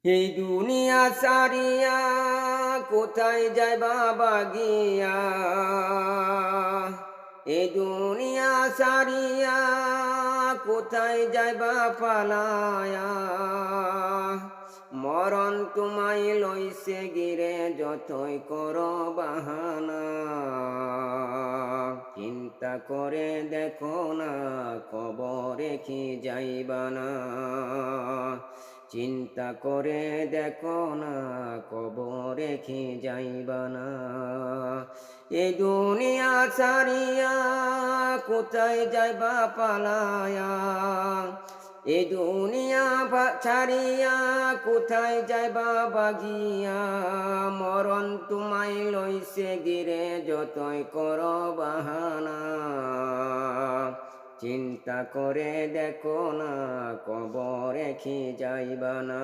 এই দুনিয়া সারিয়া কোথায় যায় বাবা গিয়া, এই দুনিয়া সারিয়া কোথায় যায় বা পালায়া, মরণ তোমায় লইছে গিরে যতই করো বাহানা। চিন্তা করে দেখো না কবরে কি যাইবা না, চিন্তা করে দেখো না কবরে কি যাইবা না। এই দুনিয়া ছাড়িয়া কোথায় যাইবা পালায়া, এই দুনিয়া ছাড়িয়া কোথায় যাইবা বাগিয়া, মরণ তোমায় লইছে গিরে যতই করো বাহানা। চিন্তা করে দেখো না কবরে কি যাইবা না।